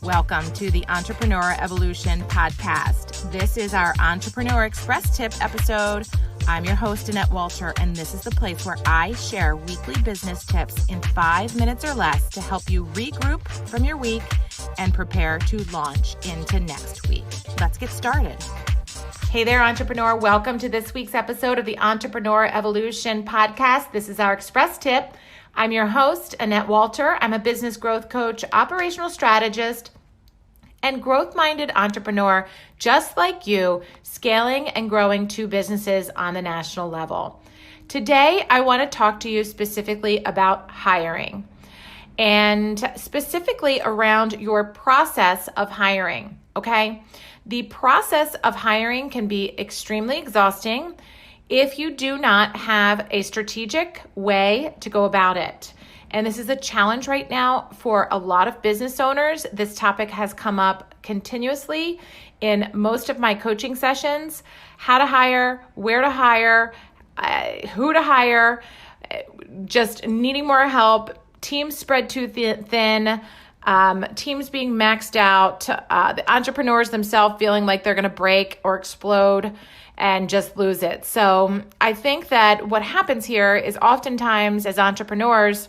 Welcome to the Entrepreneur Evolution Podcast. This is our Entrepreneur Express Tip episode. I'm your host, Annette Walter, and this is the place where I share weekly business tips in 5 minutes or less to help you regroup from your week and prepare to launch into next week. Let's get started. Hey there, entrepreneur. Welcome to this week's episode of the Entrepreneur Evolution Podcast. This is our Express Tip. I'm your host, Annette Walter. I'm a business growth coach, operational strategist, and growth-minded entrepreneur just like you, scaling and growing 2 businesses on the national level. Today, I want to talk to you specifically about hiring and specifically around your process of hiring, okay? The process of hiring can be extremely exhausting if you do not have a strategic way to go about it. And this is a challenge right now for a lot of business owners. This topic has come up continuously in most of my coaching sessions: how to hire, where to hire, who to hire, just needing more help, teams spread too thin, teams being maxed out, the entrepreneurs themselves feeling like they're going to break or explode and just lose it. So I think that what happens here is oftentimes as entrepreneurs,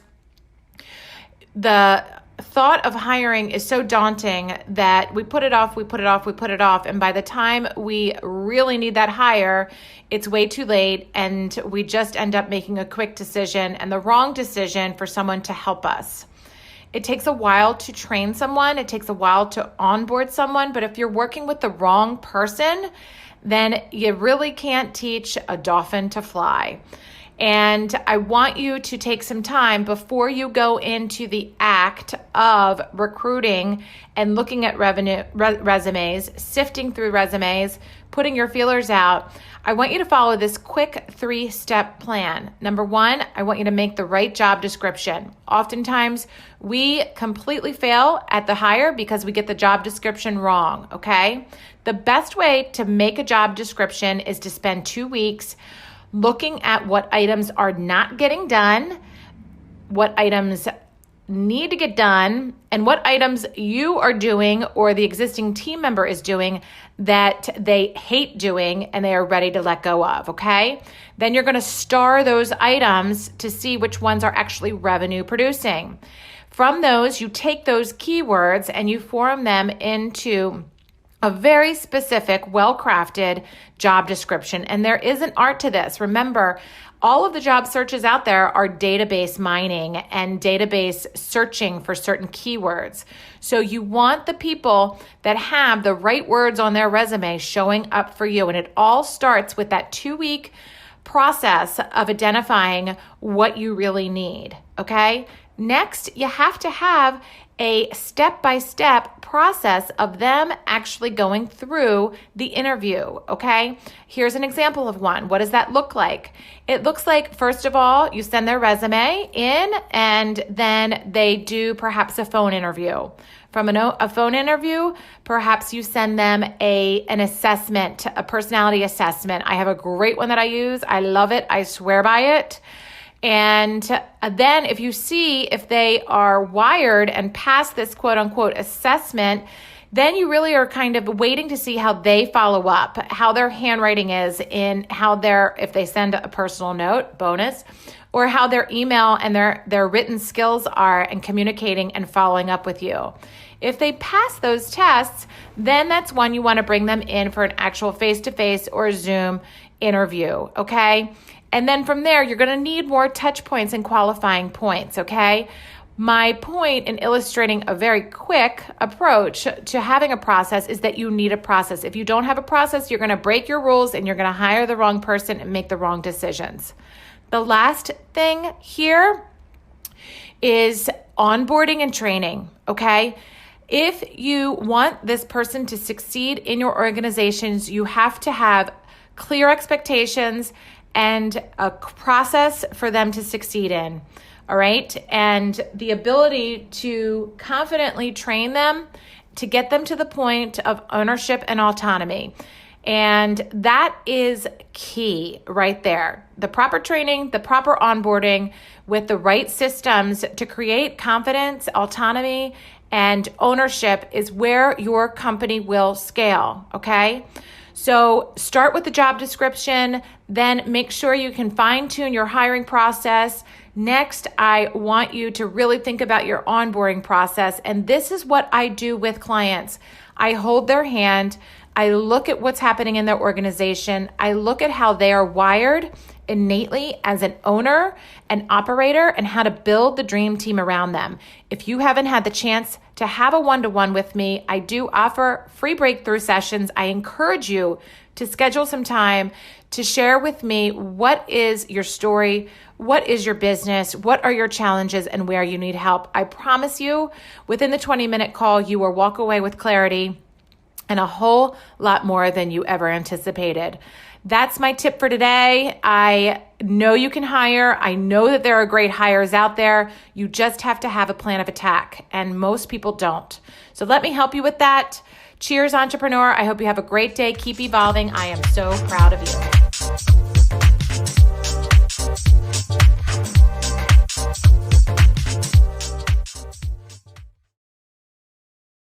the thought of hiring is so daunting that we put it off. And by the time we really need that hire, it's way too late. And we just end up making a quick decision and the wrong decision for someone to help us. It takes a while to train someone. It takes a while to onboard someone. But if you're working with the wrong person, then you really can't teach a dolphin to fly. And I want you to take some time before you go into the act of recruiting and looking at resumes, sifting through resumes, putting your feelers out. I want you to follow this quick 3-step plan. Number 1, I want you to make the right job description. Oftentimes, we completely fail at the hire because we get the job description wrong, okay? The best way to make a job description is to spend 2 weeks looking at what items are not getting done, what items need to get done, and what items you are doing or the existing team member is doing that they hate doing and they are ready to let go of, okay? Then you're going to star those items to see which ones are actually revenue producing. From those, you take those keywords and you form them into a very specific, well-crafted job description. And there is an art to this. Remember, all of the job searches out there are database mining and database searching for certain keywords. So you want the people that have the right words on their resume showing up for you. And it all starts with that 2-week process of identifying what you really need, okay? Next, you have to have a step-by-step process of them actually going through the interview, okay? Here's an example of one. What does that look like? It looks like, first of all, you send their resume in and then they do perhaps a phone interview. From a phone interview, perhaps you send them an assessment, a personality assessment. I have a great one that I use. I love it. I swear by it. And then if you see if they are wired and pass this quote unquote assessment, then you really are kind of waiting to see how they follow up, how their handwriting is in how if they send a personal note, bonus, or how their email and their written skills are in communicating and following up with you. If they pass those tests, then that's when you want to bring them in for an actual face-to-face or Zoom interview, okay? And then from there, you're going to need more touch points and qualifying points, okay? My point in illustrating a very quick approach to having a process is that you need a process. If you don't have a process, you're going to break your rules and you're going to hire the wrong person and make the wrong decisions. The last thing here is onboarding and training, okay? If you want this person to succeed in your organizations, you have to have clear expectations and a process for them to succeed in, all right? And the ability to confidently train them to get them to the point of ownership and autonomy. And that is key right there. The proper training, the proper onboarding with the right systems to create confidence, autonomy, and ownership is where your company will scale, okay? So start with the job description, then make sure you can fine-tune your hiring process. Next, I want you to really think about your onboarding process, and this is what I do with clients. I hold their hand, I look at what's happening in their organization, I look at how they are wired innately as an owner, an operator, and how to build the dream team around them. If you haven't had the chance to have a one-to-one with me, I do offer free breakthrough sessions. I encourage you to schedule some time to share with me what is your story, what is your business, what are your challenges, and where you need help. I promise you, within the 20-minute call, you will walk away with clarity and a whole lot more than you ever anticipated. That's my tip for today. I know you can hire. I know that there are great hires out there. You just have to have a plan of attack, and most people don't. So let me help you with that. Cheers, entrepreneur. I hope you have a great day. Keep evolving. I am so proud of you.